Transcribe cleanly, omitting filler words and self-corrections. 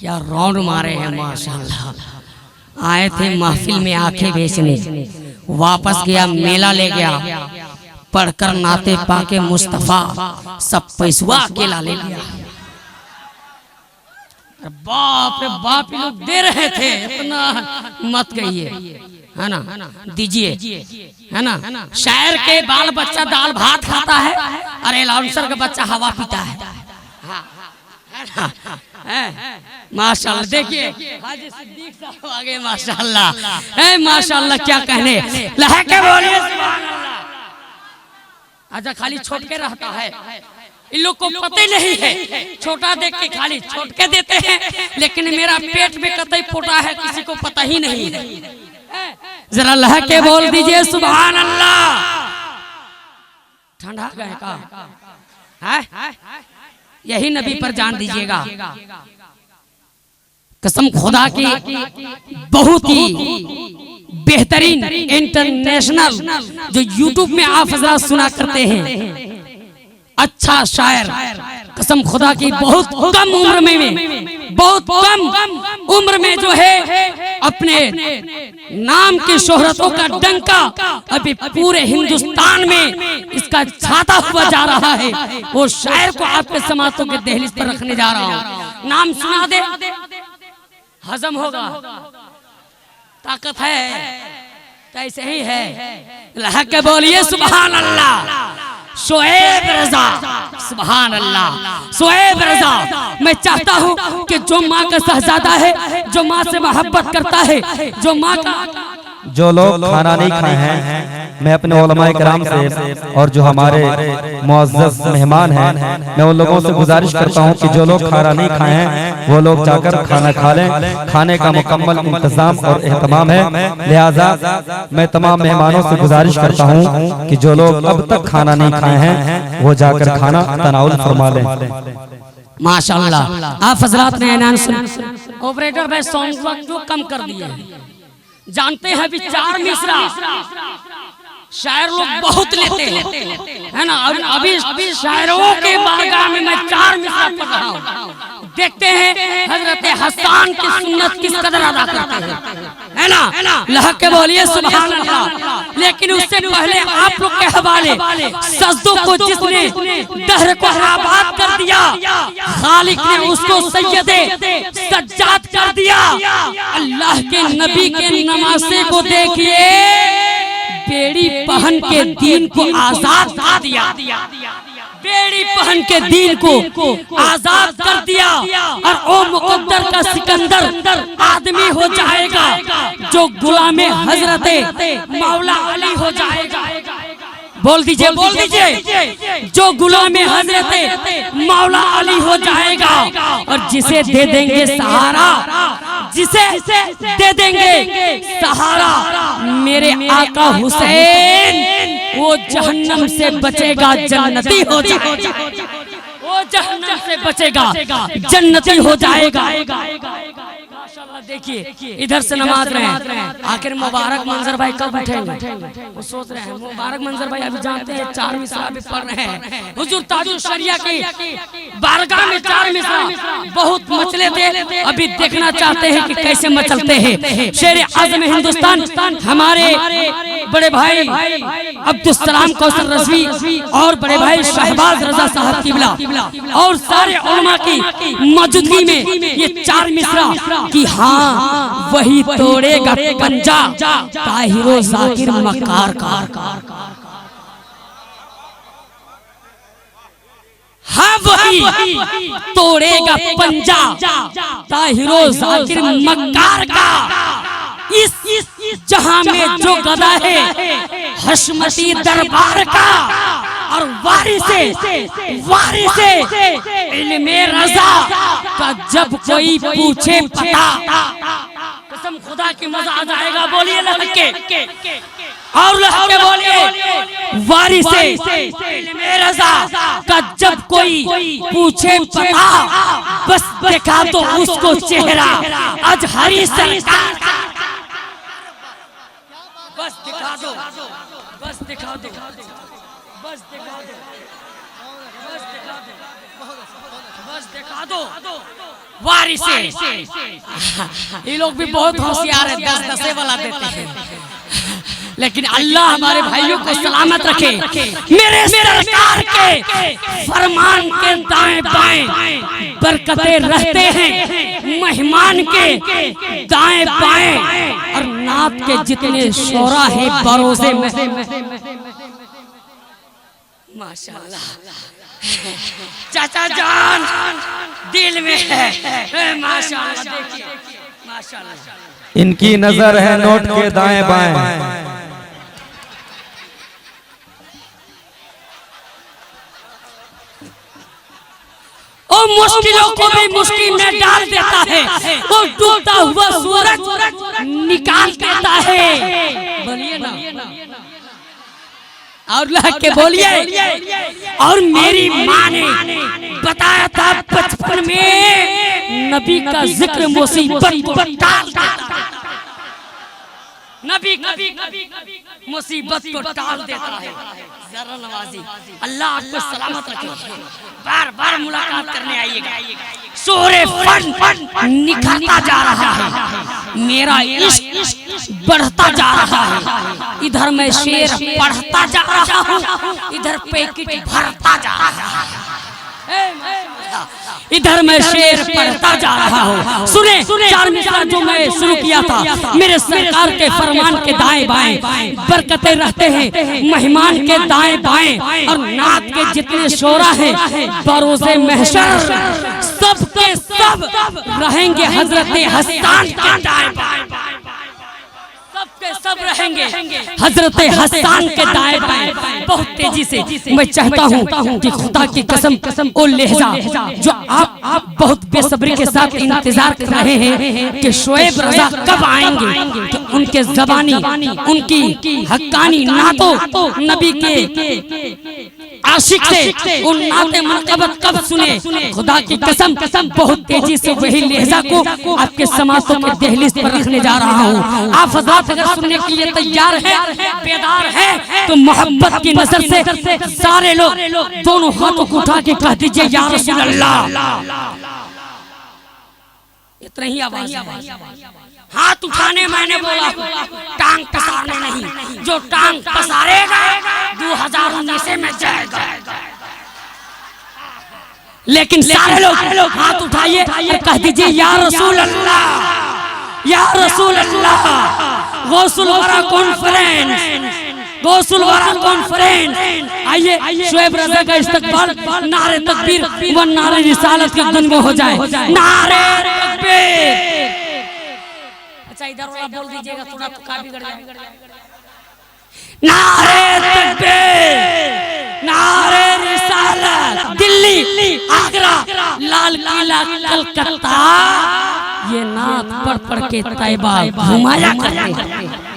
क्या राउंड मारे हैं माशाल्लाह। आए थे महफिल में आंखें बेचने, वापस गया मेला ले गया, पढ़कर नाते पाके मुस्तफा, सब पैसवा अकेला ले लिया। बाप रे बाप, लोग दे रहे थे, इतना मत कहिए, है ना, दीजिए, है ना। शायर के बाल बच्चा दाल भात खाता है, अरे लाउंसर का बच्चा हवा पीता है। माशाल्लाह, देखिए हाजी सिद्दीक साहब आ गए माशाल्लाह, माशाल्लाह, क्या कहने, लहके बोलिए सुभान अल्लाह। अच्छा, खाली छोट के रहता है, इन लोग को पता नहीं है, छोटा देख के खाली छोट के देते हैं, लेकिन मेरा पेट में कतई फूटा है किसी को पता ही नहीं है। जरा लहके बोल दीजिए सुभान अल्लाह। ठंडा गए का है, यही नबी पर जान दीजिएगा। कसम खुदा की, बहुत ही बेहतरीन इंटरनेशनल जो यूट्यूब में आप हजरात सुना करते हैं, अच्छा शायर, कसम खुदा की, बहुत कम उम्र में, बहुत कम उम्र में जो है अपने नाम की शोहरतों का डंका अभी पूरे हिंदुस्तान में इसका छाता हुआ जा रहा है। वो शायर को आपके समातों के दहलीज पर रखने जा रहा हूँ। नाम सुना दे, हजम होगा, ताकत है, कैसे ही है। लहके बोलिए सुभान अल्लाह। शोएब रजा, सुभान अल्लाह, शोएब रजा। मैं चाहता हूँ कि जो माँ का शहजादा है, जो माँ से मोहब्बत करता है, जो माँ का, जो लोग खाना नहीं खाए हैं, मैं अपने उलमाए किराम से और जो हमारे मुअज़्ज़ज़ मेहमान हैं, मैं उन लोगों से गुजारिश करता हूं कि जो लोग खाना नहीं खाए हैं वो लोग जाकर खाना खा लें। खाने का मुकम्मल इंतजाम और एहतमाम है, लिहाजा मैं तमाम मेहमानों से गुजारिश करता हूं कि जो लोग अब तक खाना नहीं खाए हैं वो जाकर खाना तनाउल फरमा लें। माशाअल्लाह। आप हजरात ने ऐलान सुना, ऑपरेटर भाई साउंड वक्त जो कम कर दिए। जानते हैं अभी 4 मिसरा शायर लोग बहुत लेते हैं, है ना। अभी शायरों के बारगाह में मैं 4 मिसरा पढ़ रहा हूँ। देखते हैं हजरत हसन की सुन्नत किस कदर अदा करते हैं, है ना। लहके बोलिए सुभान अल्लाह। लेकिन उससे पहले आप लोग के हवाले सजदों को जिसने दहर को आबाद कर दिया, खालिक ने उसको सैयदे सज्जाद कर दिया। अल्लाह के नबी के नमाज़े को देखिए, बेड़ी पहन के दीन को आजाद कर दिया, बेड़ी पहन के दीन को आजाद कर दिया। और ओ मुकद्दर का सिकंदर आदमी हो जाएगा जो गुलामे हजरते मौला अली हो जाएगा। बोल दीजिए, बोल दीजिए, जो गुलामे हजरते मौला अली हो जाएगा। और जिसे दे देंगे सहारा, जिसे दे देंगे सहारा मेरे आका हुसैन, वो जहन्नम से बचेगा, जन्नती हो जाएगा। वो जहन्नम से बचेगा, जन्नती हो जाएगा। माशाल्लाह, देखिए इधर से नमाज रहे हैं। आखिर मुबारक मंजर भाई कब उठेंगे, वो सोच रहे हैं। मुबारक मंजर भाई अभी जानते हैं 4 मिसरा अभी पढ़ रहे हैं। हुजूर ताजुल शरिया की बारगाह में 4 मिसरा बहुत मचले थे, अभी देखना चाहते हैं कि कैसे मचलते हैं। शेर आज़म हिंदुस्तान हमारे बड़े भाई अब्दुल सलाम कौसर रज़वी और बड़े भाई शहबाज रजा साहब किबला और सारे उलमा की मौजूदगी में ये 4 मिसरा कि हाँ वही तोड़ेगा पंजा ताहिरो जाकिर मकार का। हाँ वही तोड़ेगा पंजा ताहिरो जाकिर मकार का। इस जहां में जो गदा है हशमती दरबार का, और वारिसे इल्मे रज़ा का जब कोई पूछे पता, कसम खुदा की मजा आ जाएगा। बोलिए लहके, और लहके बोलिए, वारिसे इल्मे रज़ा का जब कोई पूछे पता, बस देखा तो उसको चेहरा अजहरी सरकार का। बस दिखा दो, बस दिखा दो, बस दिखा दो, बस दिखा दो, बस दिखा दो। वारिसे। ये लोग भी बहुत होशियार है, 10-10 वाला देते हैं, लेकिन अल्लाह हमारे भाइयों को सलामत रखे। मेरे सरकार के फरमान के दाएं बाएं बरकतें रहते हैं, मेहमान के दाएं बाएं, और नात के जितने शोरा हैं बरोज़े में माशाल्लाह। चाचा जान दिल में है माशाल्लाह। देखिए माशाल्लाह, इनकी नजर है नोट के दाएं बाएं। और मुश्किलों को भी मुश्किल में डाल देता है, वो डूबता हुआ सूरज निकाल देता है। बोलिए ना, और लग के बोलिए। और मेरी माँ ने बताया था बचपन में नबी का जिक्र मुसीबत को टाल देता है। नबी मुसीबत को टाल देता है। जरा नवाजी, अल्लाह आपको सलामत रखे। बार बार मुलाकात करने आइएगा। सूरे फन निखरता जा रहा है, मेरा इश्क बढ़ता जा रहा है। इधर मैं शेर पढ़ता जा रहा हूँ, इधर पैकेट भरता जा रहा है। इधर मैं शेर पढ़ता जा रहा हूँ। सुने चार मिसरा जो मैं शुरू किया था। मेरे सरकार के फरमान के दाएं बाएं बरकतें रहते हैं, मेहमान के दाएं बाएं, और नात के जितने शोरा हैं बरोज़े महशर सब के सब रहेंगे हजरत हसन के दाएं बाएं। सबके सब रहेंगे हजरत हसन के दाएं बाएं। बहुत तेजी से मैं चाहता हूँ कि खुदा की कसम ओ लहजा जो आप बहुत बेसब्री के साथ इंतजार कर रहे हैं कि शोएब रजा कब आएंगे, तो उनके जबानी उनकी हक्कानी नातों नबी के आशिक से उन नाते मनकबत कब सुने। खुदा की कसम बहुत तेजी से वही लहजा को आपके समातों के दहलीज पर रखने जा रहा हूँ। आप हज़रात अगर सुनने के लिए तैयार है, बेदार है, तो मोहब्बत की नजर से सारे लोग दोनों हाथों को उठा के कह दीजिए या रसूल अल्लाह। इतना ही आवाज है। हाथ उठाने मैंने बोला, टांग पसारने नहीं। जो टांग पसारेगा 2019 में जाएगा। लेकिन सारे लोग हाथ उठाइए और कह दीजिए या रसूल अल्लाह, या रसूल अल्लाह। गौसुल वरा कॉन्फ्रेंस, गौसुल वरा कॉन्फ्रेंस। आइए शोएब रजा का इस्तकबाल नारे तकबीर व नारे रिसालत के धुन में हो जाए। नारे तकबीर। अच्छा इधर वाला बोल दीजिएगा, थोड़ा तो का बिगड़ जाएगा। नारे तकबीर, नारे रिसालत। दिल्ली, आगरा, लाल किला, कलकत्ता, ये नात पढ़ के तैयबा घुमाया करते हैं।